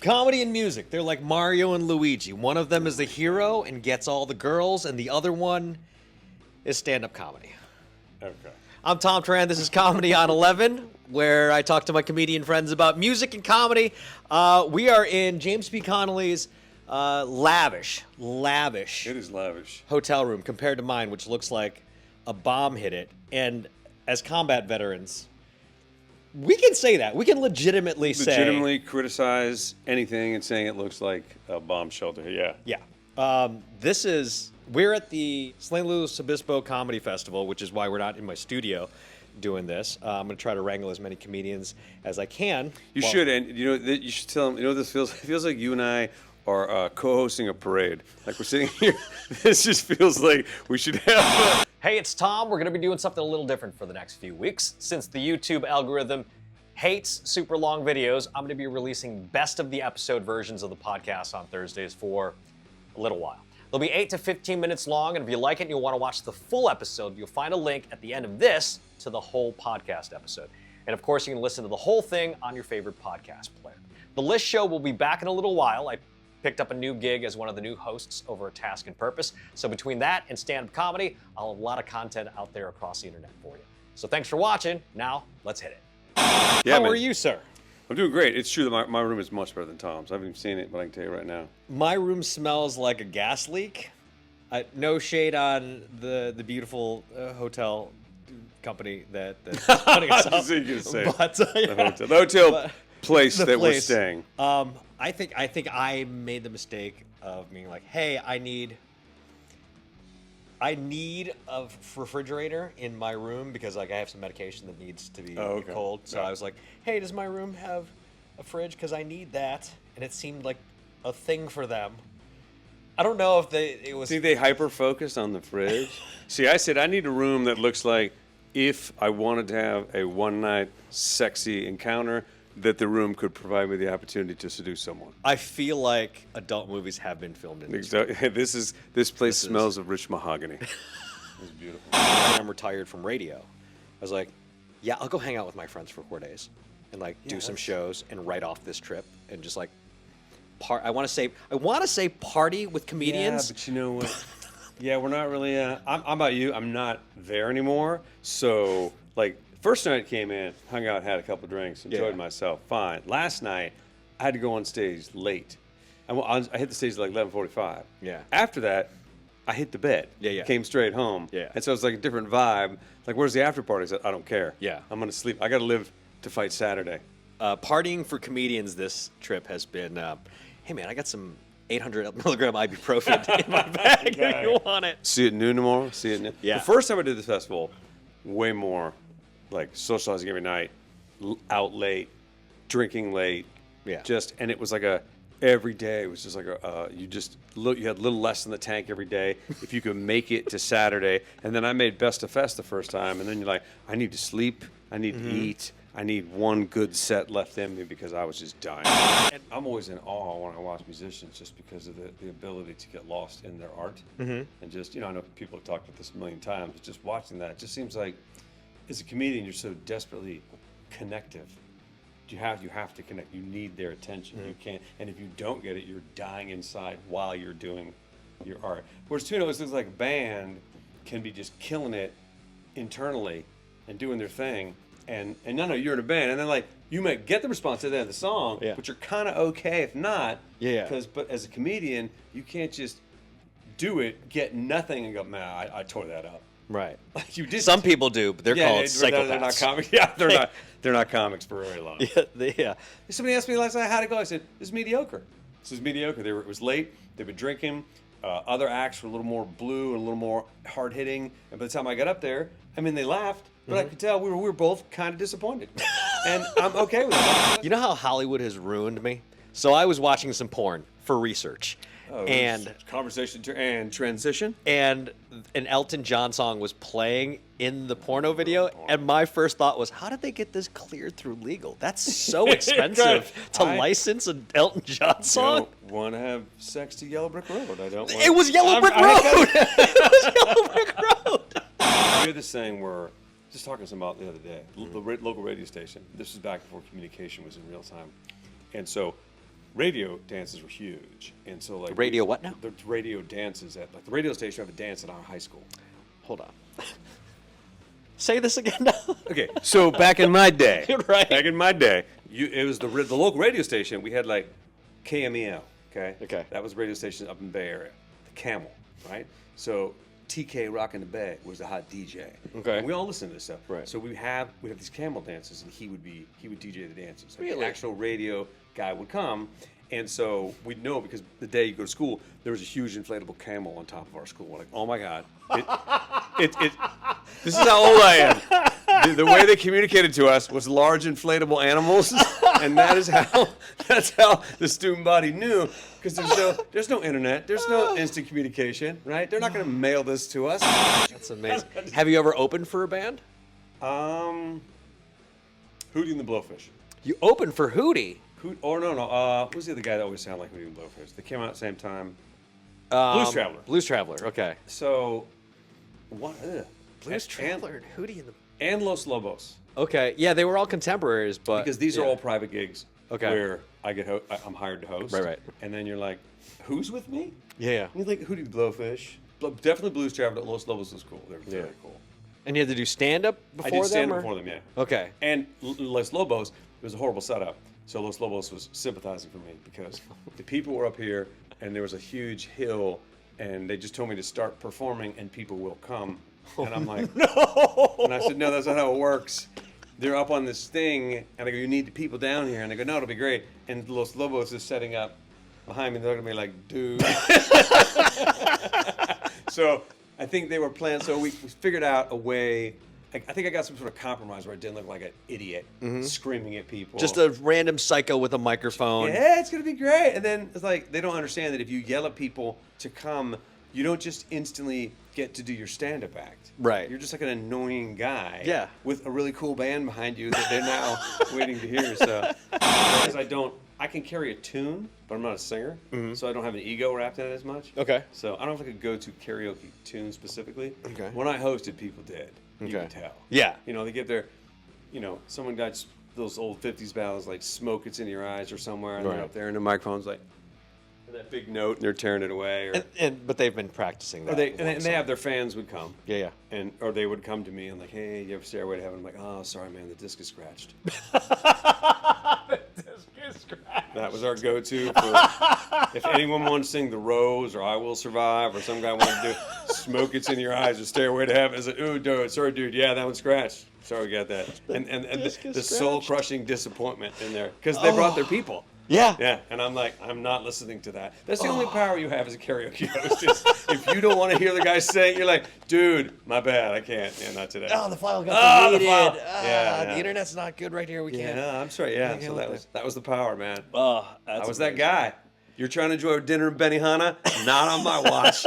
Comedy and music, they're like Mario and Luigi. One of them is the hero and gets all the girls, and the other one is stand-up comedy. Okay. I'm Thom Tran. This is Comedy on 11, where I talk to my comedian friends about music and comedy. We are in James P. Connolly's lavish It is lavish. hotel room compared to mine, which looks like a bomb hit it. And as combat veterans, we can say that. We can legitimately criticize anything and saying it looks like a bomb shelter. Yeah. Yeah. We're at the St. Louis Obispo Comedy Festival, which is why we're not in my studio doing this. I'm going to try to wrangle as many comedians as I can. You should, and you should tell them. This feels. It feels like you and I are co-hosting a parade. Like we're sitting here. This just feels like we should have. Hey, it's Tom. We're going to be doing something a little different for the next few weeks. Since the YouTube algorithm hates super long videos, I'm going to be releasing best of the episode versions of the podcast on Thursdays for a little while. They'll be 8 to 15 minutes long, and if you like it and you'll want to watch the full episode, you'll find a link at the end of this to the whole podcast episode. And of course, you can listen to the whole thing on your favorite podcast player. The List Show will be back in a little while. I picked up a new gig as one of the new hosts over at Task and Purpose. So between that and stand-up comedy, I'll have a lot of content out there across the internet for you. So thanks for watching. Now, let's hit it. Yeah, How are you, sir? I'm doing great. It's true that my room is much better than Tom's. I haven't even seen it, but I can tell you right now. My room smells like a gas leak. No shade on the beautiful hotel company that's putting us up. The hotel place that we're staying. I think I made the mistake of being like, hey, I need a refrigerator in my room because like I have some medication that needs to be cold. So I was like, hey, does my room have a fridge? Because I need that. And it seemed like a thing for them. I don't know if it was. See, they hyper-focused on the fridge. See, I said I need a room that looks like if I wanted to have a one-night sexy encounter, that the room could provide me the opportunity to seduce someone. I feel like adult movies have been filmed in this. This place smells of rich mahogany. It's beautiful. I'm retired from radio. I was like, yeah, I'll go hang out with my friends for 4 days and like do some shows and write off this trip and just like I want to say party with comedians. Yeah, but you know what? Yeah, we're not really. I'm about you. I'm not there anymore. So like. First night came in, hung out, had a couple drinks, enjoyed myself. Fine. Last night, I had to go on stage late. I hit the stage at like 11:45. Yeah. After that, I hit the bed. Yeah. Came straight home. Yeah. And so it's like a different vibe. Like, where's the after party? I said, I don't care. Yeah. I'm going to sleep. I got to live to fight Saturday. Partying for comedians this trip has been, hey man, I got some 800 milligram ibuprofen in my bag if you want it. See it at noon tomorrow? See it at noon? Yeah. The first time I did this festival, way more like socializing every night, out late, drinking late. Yeah. And it was like every day it was just like you had a little less in the tank every day if you could make it to Saturday. And then I made Best of Fest the first time, and then you're like, I need to sleep, I need to eat, I need one good set left in me because I was just dying. And I'm always in awe when I watch musicians just because of the ability to get lost in their art. And just, I know people have talked about this a million times, but just watching that, it just seems like as a comedian, you're so desperately connective. You have to connect. You need their attention. You can't, and if you don't get it, you're dying inside while you're doing your art. Whereas it looks like a band can be just killing it internally and doing their thing, and no, you're in a band, and then like you might get the response at the end of the song, but you're kind of okay if not. But as a comedian, you can't just do it, get nothing, and go, man, I tore that up. Right. You did. Some people do, but they're called psychopaths. They're not comics. Yeah, they're not comics for very long. Yeah. Somebody asked me last night, how'd it go? I said, this is mediocre. It was late. They've been drinking. Other acts were a little more blue and a little more hard hitting. And by the time I got up there, they laughed, but I could tell we were both kind of disappointed. And I'm okay with it. You know how Hollywood has ruined me? So I was watching some porn for research. And conversation and transition, and an Elton John song was playing in the porno video, and my first thought was, how did they get this cleared through legal? That's so expensive to license an Elton John song. I don't want to have sex to Yellow Brick Road. It was Yellow Brick Road. It was Yellow Brick Road. I hear this saying where just talking to somebody the other day, the local radio station. This was back before communication was in real time, and so radio dances were huge, and so like Radio what now? The radio dances at like the radio station have a dance at our high school. Hold on. Say this again now. Okay, so back in my day, Right. Back in my day, it was the local radio station. We had like KMEL. Okay. That was a radio station up in the Bay Area. The Camel, right? So TK Rockin' the Bay was the hot DJ. Okay. And we all listened to this stuff. Right. So we'd have these Camel dances, and he would DJ the dances. Like Really? The actual radio guy would come, and so we'd know because the day you go to school, there was a huge inflatable camel on top of our school. We're like, oh my god, this is how old I am. The way they communicated to us was large inflatable animals, and that's how the student body knew, because there's no internet, there's no instant communication, right? They're not going to mail this to us. That's amazing. Have you ever opened for a band? Hoody and the Blowfish. You opened for Hoody. Who's the other guy that always sounded like Hoody and Blowfish? They came out at the same time. Blues Traveler. Blues Traveler. Okay. So, what? Blues Traveler and Hoody and the. And Los Lobos. Okay. Yeah, they were all contemporaries, but Because these are all private gigs. Okay. Where I'm hired to host. Right. And then you're like, who's with me? Yeah. And you're like, Hoody and Blowfish. Definitely Blues Traveler. Los Lobos was cool. They were very cool. And you had to do stand up before I did them? stand up or? before them, yeah. Okay. And Los Lobos, it was a horrible setup. So Los Lobos was sympathizing for me because the people were up here and there was a huge hill and they just told me to start performing and people will come. And I'm like, no. And I said, no, that's not how it works. They're up on this thing and I go, you need the people down here. And they go, no, it'll be great. And Los Lobos is setting up behind me. They're going to be like, dude. So I think they were planning. So we figured out a way. I think I got some sort of compromise where I didn't look like an idiot screaming at people. Just a random psycho with a microphone. Yeah, it's going to be great. And then it's like they don't understand that if you yell at people to come, you don't just instantly get to do your stand-up act. Right. You're just like an annoying guy. Yeah. With a really cool band behind you that they're now waiting to hear. So because I can carry a tune, but I'm not a singer, so I don't have an ego wrapped in it as much. Okay. So I don't have like a go-to karaoke tune specifically. Okay. When I hosted, people did. You can tell. Yeah. You know, they get their, someone got those old 50s ballads like Smoke It's in Your Eyes or somewhere, and they're up there and the microphone's like, that big note, and they're tearing it away. Or, but they've been practicing that. and they have their fans would come. Yeah. Or they would come to me and like, hey, you have Stairway to Heaven? I'm like, oh, sorry, man, the disc is scratched. The disc is scratched. That was our go-to for if anyone wants to sing The Rose or I Will Survive or some guy wanted to do Smoke It's in Your Eyes or Stairway to Heaven. It's like, ooh, dude, sorry, dude, yeah, that one's scratched. Sorry, we got that. And the soul-crushing disappointment in there because they brought their people. Yeah. Yeah, and I'm like, I'm not listening to that. That's the only power you have as a karaoke host. Is if you don't want to hear the guy sing, you're like, dude, my bad, I can't. Yeah, not today. Oh, the file got deleted. Yeah. The internet's not good right here. We Yeah, can't. no, I'm sorry. Yeah, so that was the power, man. Oh, I was that guy. You're trying to enjoy dinner in Benihana? Not on my watch.